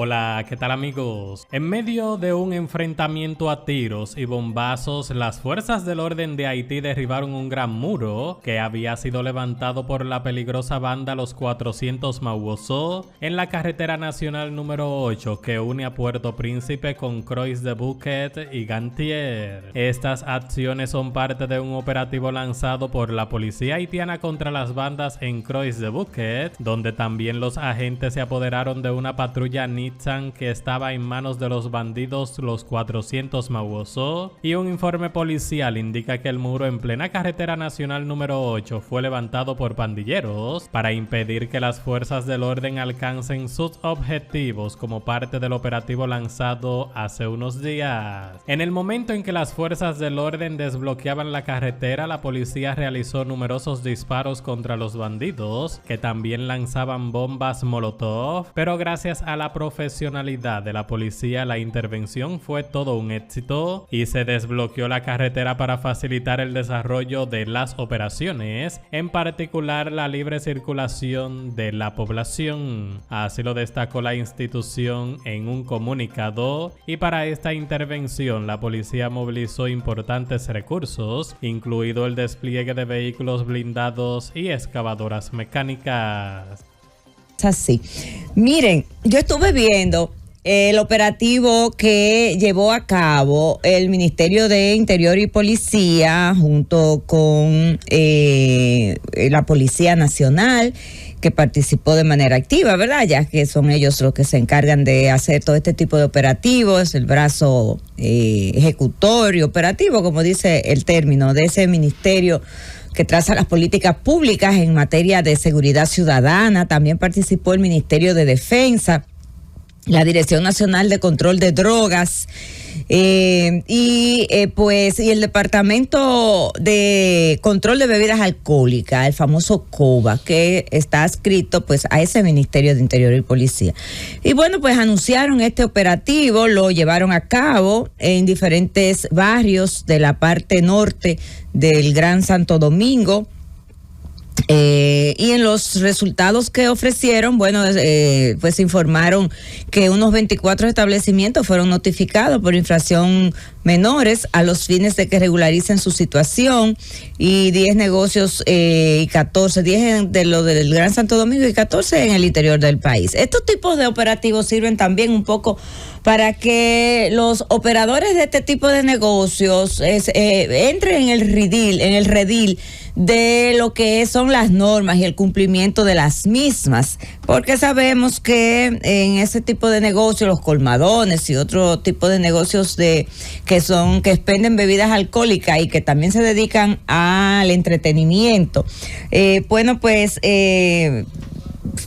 Hola, ¿qué tal amigos? En medio de un enfrentamiento a tiros y bombazos, las fuerzas del orden de Haití derribaron un gran muro que había sido levantado por la peligrosa banda Los 400 Maubousseau en la carretera nacional número 8 que une a Puerto Príncipe con Croix de Bouquet y Gantier. Estas acciones son parte de un operativo lanzado por la policía haitiana contra las bandas en Croix de Bouquet, donde también los agentes se apoderaron de una patrulla Nissan que estaba en manos de los bandidos Los 400 Maubousseau, y un informe policial indica que el muro en plena carretera nacional número 8 fue levantado por pandilleros para impedir que las fuerzas del orden alcancen sus objetivos como parte del operativo lanzado hace unos días. En el momento en que las fuerzas del orden desbloqueaban la carretera, la policía realizó numerosos disparos contra los bandidos, que también lanzaban bombas Molotov, pero gracias a la profesionalidad de la policía, la intervención fue todo un éxito y se desbloqueó la carretera para facilitar el desarrollo de las operaciones, en particular la libre circulación de la población. Así lo destacó la institución en un comunicado, y para esta intervención la policía movilizó importantes recursos, incluido el despliegue de vehículos blindados y excavadoras mecánicas. Así. Miren, yo estuve viendo el operativo que llevó a cabo el Ministerio de Interior y Policía junto con la Policía Nacional, que participó de manera activa, ¿verdad? Ya que son ellos los que se encargan de hacer todo este tipo de operativos, el brazo ejecutor y operativo, como dice el término, de ese ministerio que traza las políticas públicas en materia de seguridad ciudadana. También participó el Ministerio de Defensa, la Dirección Nacional de Control de Drogas, y el Departamento de Control de Bebidas Alcohólicas, el famoso COBA, que está adscrito pues a ese Ministerio de Interior y Policía. Y bueno, pues anunciaron este operativo, lo llevaron a cabo en diferentes barrios de la parte norte del Gran Santo Domingo. Y en los resultados que ofrecieron, bueno, pues informaron que unos 24 establecimientos fueron notificados por infracción menores a los fines de que regularicen su situación, y 10 negocios y 10 de lo del Gran Santo Domingo y 14 en el interior del país. Estos tipos de operativos sirven también un poco para que los operadores de este tipo de negocios entren en el redil de lo que son las normas y el cumplimiento de las mismas, porque sabemos que en ese tipo de negocios, los colmadones y otro tipo de negocios que expenden bebidas alcohólicas y que también se dedican al entretenimiento,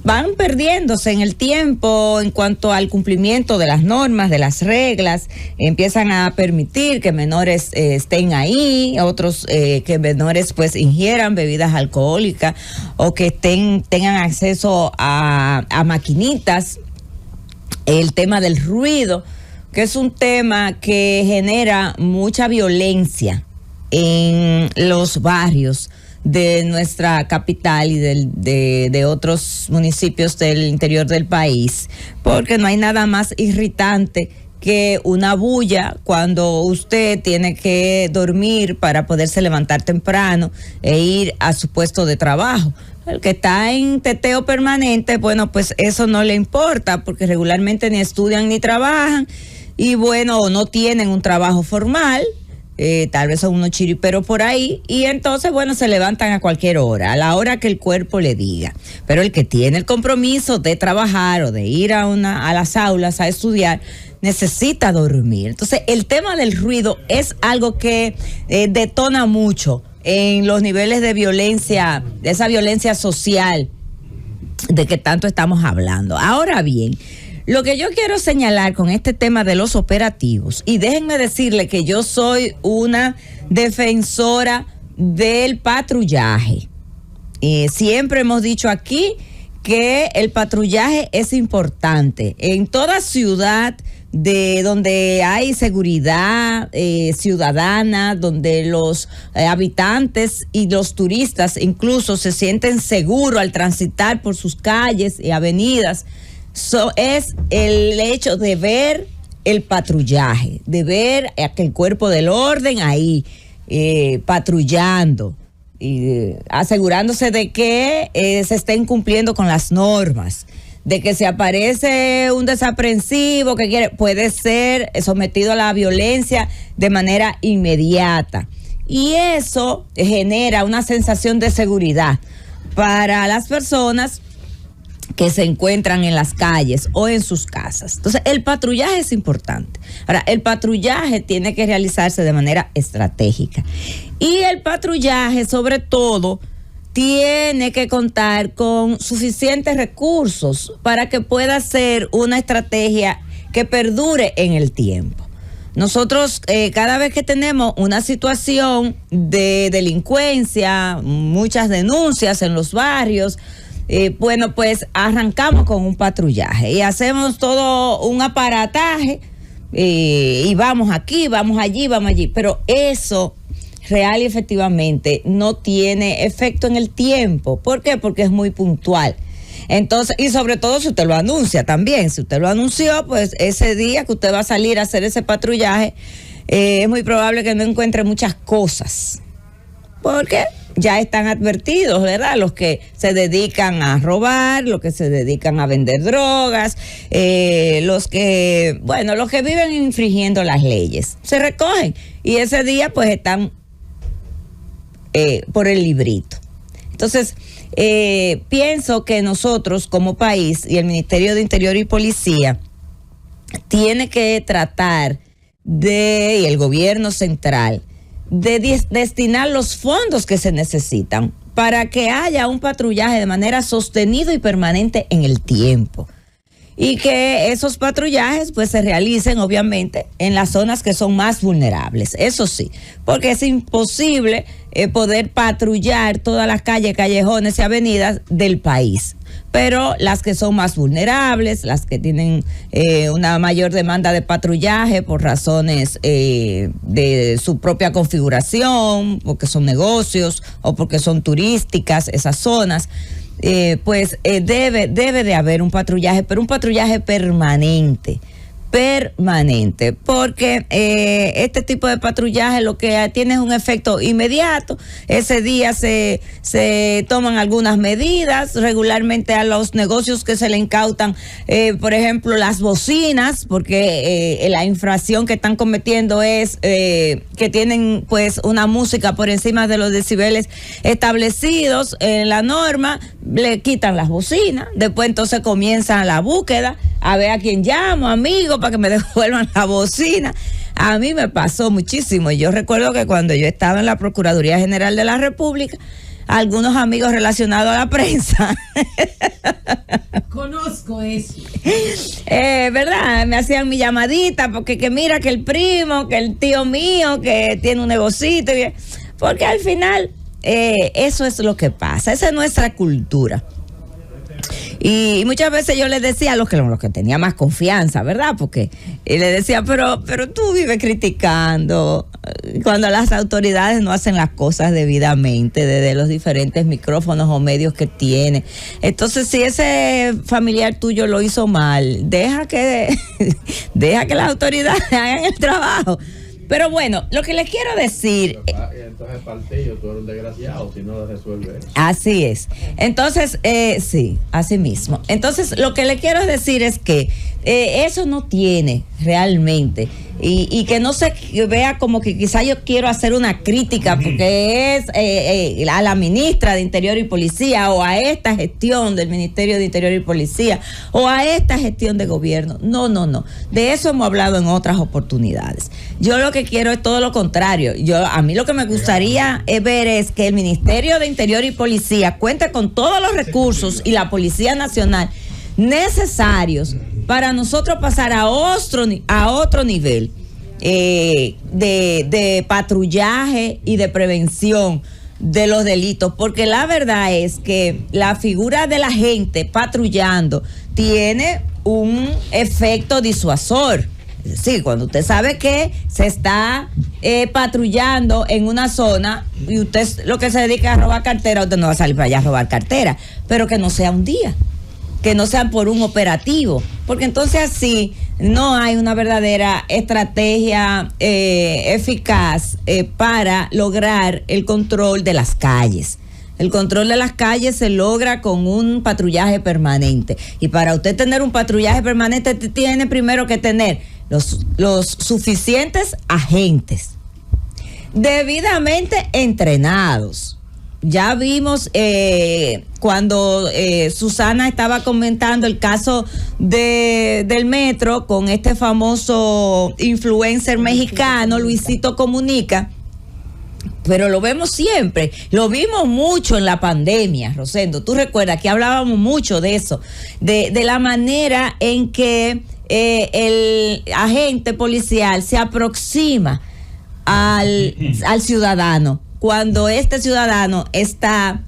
van perdiéndose en el tiempo en cuanto al cumplimiento de las normas, de las reglas. Empiezan a permitir que menores estén ahí, otros que menores pues ingieran bebidas alcohólicas o que tengan acceso a maquinitas. El tema del ruido, que es un tema que genera mucha violencia en los barrios de nuestra capital y de otros municipios del interior del país, porque no hay nada más irritante que una bulla cuando usted tiene que dormir para poderse levantar temprano e ir a su puesto de trabajo. El que está en teteo permanente, bueno, pues eso no le importa, porque regularmente ni estudian ni trabajan, y bueno, no tienen un trabajo formal. Tal vez son unos chiriperos por ahí, y entonces bueno, se levantan a cualquier hora, a la hora que el cuerpo le diga. Pero el que tiene el compromiso de trabajar o de ir a las aulas a estudiar, necesita dormir. Entonces el tema del ruido es algo que detona mucho en los niveles de violencia, de esa violencia social de que tanto estamos hablando. Ahora bien, lo que yo quiero señalar con este tema de los operativos, y déjenme decirle que yo soy una defensora del patrullaje. Siempre hemos dicho aquí que el patrullaje es importante. En toda ciudad donde hay seguridad ciudadana, donde los habitantes y los turistas incluso se sienten seguros al transitar por sus calles y avenidas, es el hecho de ver el patrullaje, de ver aquel cuerpo del orden ahí patrullando y asegurándose de que se estén cumpliendo con las normas, de que si aparece un desaprensivo que puede ser sometido a la violencia de manera inmediata. Y eso genera una sensación de seguridad para las personas que se encuentran en las calles o en sus casas. Entonces, el patrullaje es importante. Ahora, el patrullaje tiene que realizarse de manera estratégica. Y el patrullaje, sobre todo, tiene que contar con suficientes recursos para que pueda ser una estrategia que perdure en el tiempo. Nosotros cada vez que tenemos una situación de delincuencia, muchas denuncias en los barrios, bueno, pues arrancamos con un patrullaje y hacemos todo un aparataje y vamos aquí, vamos allí, vamos allí, pero eso real y efectivamente no tiene efecto en el tiempo. ¿Por qué? Porque es muy puntual. Entonces, y sobre todo si usted lo anuncia también, si usted lo anunció, pues ese día que usted va a salir a hacer ese patrullaje, es muy probable que no encuentre muchas cosas, porque ya están advertidos, ¿verdad? Los que se dedican a robar, los que se dedican a vender drogas, los que viven infringiendo las leyes, se recogen y ese día pues están por el librito. Entonces, pienso que nosotros como país y el Ministerio de Interior y Policía tiene que tratar y el gobierno central de destinar los fondos que se necesitan para que haya un patrullaje de manera sostenida y permanente en el tiempo. Y que esos patrullajes pues se realicen obviamente en las zonas que son más vulnerables, eso sí, porque es imposible poder patrullar todas las calles, callejones y avenidas del país, pero las que son más vulnerables, las que tienen una mayor demanda de patrullaje por razones de su propia configuración, porque son negocios o porque son turísticas esas zonas, pues debe de haber un patrullaje, pero un patrullaje permanente, porque este tipo de patrullaje lo que tiene es un efecto inmediato. Ese día se toman algunas medidas, regularmente a los negocios que se le incautan, por ejemplo, las bocinas, porque la infracción que están cometiendo es que tienen pues una música por encima de los decibeles establecidos en la norma, le quitan las bocinas, después entonces comienzan la búsqueda, a ver a quién llamo, amigo, para que me devuelvan la bocina. A mí me pasó muchísimo. Yo recuerdo que cuando yo estaba en la Procuraduría General de la República, algunos amigos relacionados a la prensa conozco eso, ¿verdad? Me hacían mi llamadita porque que mira que el primo, que el tío mío que tiene un negocito, porque al final eso es lo que pasa, esa es nuestra cultura. Y muchas veces yo les decía a los que tenía más confianza, ¿verdad? Porque les decía, pero tú vives criticando cuando las autoridades no hacen las cosas debidamente desde los diferentes micrófonos o medios que tiene. Entonces, si ese familiar tuyo lo hizo mal, deja que las autoridades hagan el trabajo. Pero bueno, lo que les quiero decir... Entonces, Partido, tú eres un desgraciado si no resuelve eso. Así es. Entonces, sí, así mismo. Entonces, lo que le quiero decir es que eso no tiene realmente, y que no se vea como que quizá yo quiero hacer una crítica porque es a la ministra de Interior y Policía o a esta gestión del Ministerio de Interior y Policía o a esta gestión de gobierno. No. De eso hemos hablado en otras oportunidades. Yo lo que quiero es todo lo contrario. A mí lo que me gustaría ver es que el Ministerio de Interior y Policía cuente con todos los recursos y la Policía Nacional necesarios para nosotros pasar a otro nivel de patrullaje y de prevención de los delitos, porque la verdad es que la figura de la gente patrullando tiene un efecto disuasor. Es decir, cuando usted sabe que se está patrullando en una zona y usted lo que se dedica a robar cartera, usted no va a salir para allá a robar cartera, pero que no sea un día. que no sean por un operativo, porque entonces así no hay una verdadera estrategia eficaz para lograr el control de las calles. El control de las calles se logra con un patrullaje permanente. Y para usted tener un patrullaje permanente, tiene primero que tener los suficientes agentes debidamente entrenados. Ya vimos cuando Susana estaba comentando el caso del metro con este famoso influencer mexicano, Luisito Comunica. Pero lo vemos siempre, lo vimos mucho en la pandemia, Rosendo. Tú recuerdas que hablábamos mucho de eso, de la manera en que el agente policial se aproxima al ciudadano cuando este ciudadano está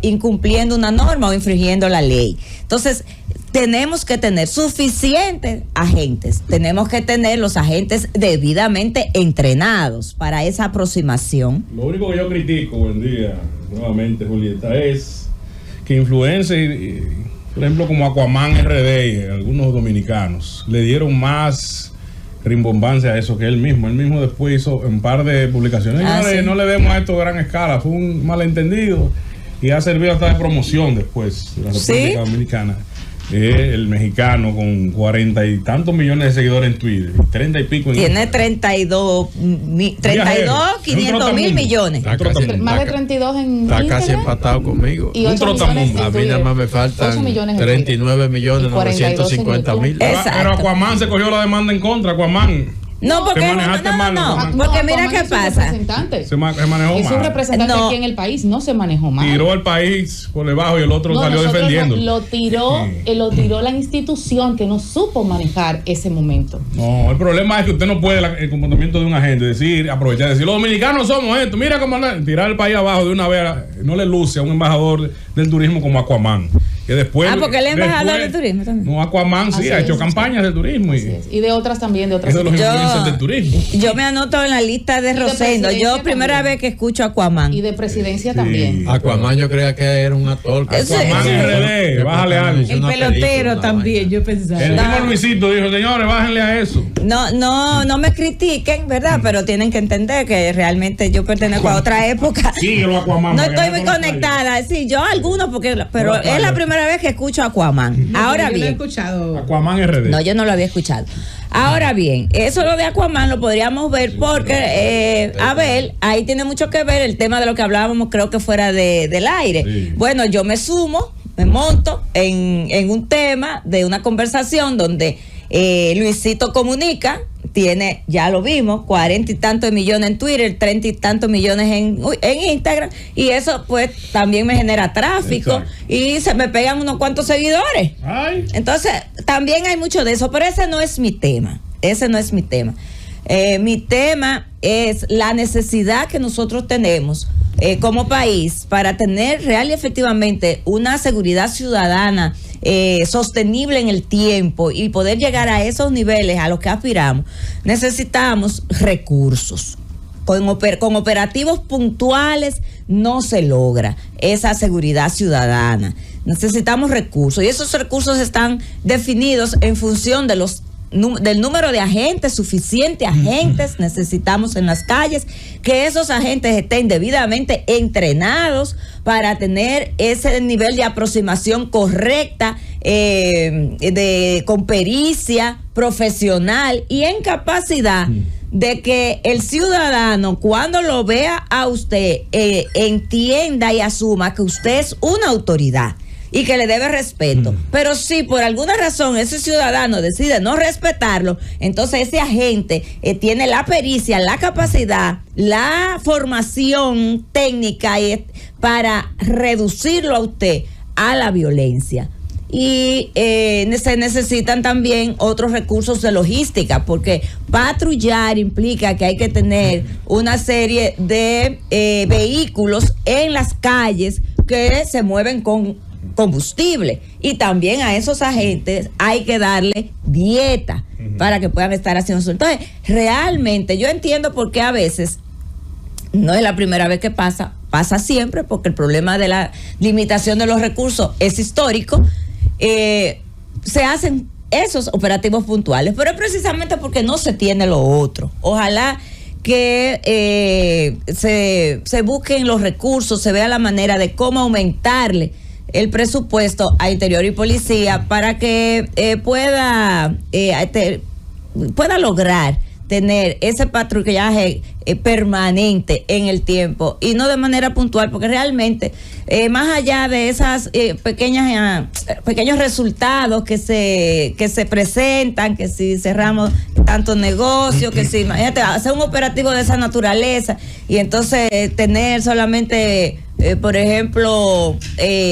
incumpliendo una norma o infringiendo la ley. Entonces, tenemos que tener suficientes agentes, tenemos que tener los agentes debidamente entrenados para esa aproximación. Lo único que yo critico, buen día, nuevamente, Julieta, es que influencers, por ejemplo, como Aquaman RD y algunos dominicanos, le dieron más rimbombancia a eso que él mismo. Él mismo después hizo un par de publicaciones. Sí. No le vemos a esto a gran escala, fue un malentendido y ha servido hasta de promoción después de la República Dominicana. El mexicano con 40 y tantos millones de seguidores en Twitter, 30 y pico en Tiene Instagram. 500 mil millones. Más de 32 en Está Instagram, casi empatado conmigo. y 8 millones en A mí Twitter. nada más me 8 faltan millones en 39 millones Y 42 950 mil. Exacto. Pero Aquaman se cogió la demanda en contra, Aquaman. No, porque Te no, manejaste mal, porque No, mira Aquaman qué es un pasa. representante. Se manejó Es un mal. representante No. aquí en el país, no se manejó mal. Tiró al país por debajo y el otro No, salió nosotros defendiendo. lo tiró la institución que no supo manejar ese momento. No, el problema es que usted no puede, el comportamiento de un agente, aprovechar, decir, los dominicanos somos esto, mira cómo tirar el país abajo de una vez, no le luce a un embajador del turismo como Aquaman. Que después, Porque él es embajador del turismo también. No, Aquaman sí, Así ha hecho es. campañas de turismo. Así es. Y de otras también, de otras. Es de los Yo- influencers del turismo. Yo me anoto en la lista de Y de Rosendo. Yo presidencia primera también. vez que escucho Aquaman. Y de presidencia Sí. también. Aquaman yo creía que era un actor. Ese- Aquaman RD, bájale algo. Hizo una película, una vaina. yo pensaba. El mismo No. Luisito dijo, señores, bájenle a eso. No me critiquen, ¿verdad? Pero tienen que entender que realmente yo pertenezco a otra época. Síguelo, Aquaman. No para que estoy no muy lo conectada. Sí, yo algunos, pero Pero es la primera vez que escucho Aquaman. Ahora Yo lo he bien. escuchado. Aquaman RD. No, yo no lo había escuchado. Ahora bien, eso lo de Aquaman lo podríamos ver porque, Abel, ahí tiene mucho que ver el tema de lo que hablábamos, creo que fuera del aire. Sí. Bueno, yo me monto en un tema de una conversación donde Luisito Comunica tiene, ya lo vimos, 40 y tantos millones en Twitter, 30 y tantos millones en Instagram, y eso pues también me genera tráfico. Exacto. Y se me pegan unos cuantos seguidores. Ay. Entonces, también hay mucho de eso, pero ese no es mi tema. Ese no es mi tema. Mi tema es la necesidad que nosotros tenemos como país para tener real y efectivamente una seguridad ciudadana sostenible en el tiempo y poder llegar a esos niveles a los que aspiramos. Necesitamos recursos. Con operativos puntuales no se logra esa seguridad ciudadana. Necesitamos recursos y esos recursos están definidos en función de del número de agentes, suficientes agentes necesitamos en las calles, que esos agentes estén debidamente entrenados para tener ese nivel de aproximación correcta, con pericia profesional y en capacidad de que el ciudadano, cuando lo vea a usted, entienda y asuma que usted es una autoridad y que le debe respeto. Pero si por alguna razón ese ciudadano decide no respetarlo, entonces ese agente tiene la pericia, la capacidad, la formación técnica para reducirlo a usted a la violencia. Y se necesitan también otros recursos de logística, porque patrullar implica que hay que tener una serie de vehículos en las calles que se mueven con combustible, y también a esos agentes hay que darle dieta para que puedan estar haciendo eso. Entonces, realmente yo entiendo por qué a veces, no es la primera vez que pasa siempre, porque el problema de la limitación de los recursos es histórico. se hacen esos operativos puntuales, pero es precisamente porque no se tiene lo otro. Ojalá que se busquen los recursos, se vea la manera de cómo aumentarle el presupuesto a Interior y Policía para que pueda lograr tener ese patrullaje permanente en el tiempo y no de manera puntual, porque realmente más allá de esas pequeños resultados que se presentan, que si cerramos tantos negocios, que si imagínate hacer un operativo de esa naturaleza y entonces tener solamente por ejemplo,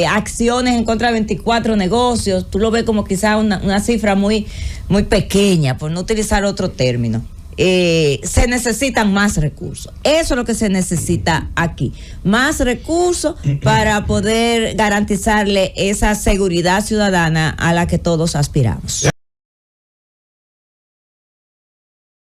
acciones en contra de 24 negocios, tú lo ves como quizá una cifra muy, muy pequeña, por no utilizar otro término. Se necesitan más recursos. Eso es lo que se necesita aquí. Más recursos para poder garantizarle esa seguridad ciudadana a la que todos aspiramos.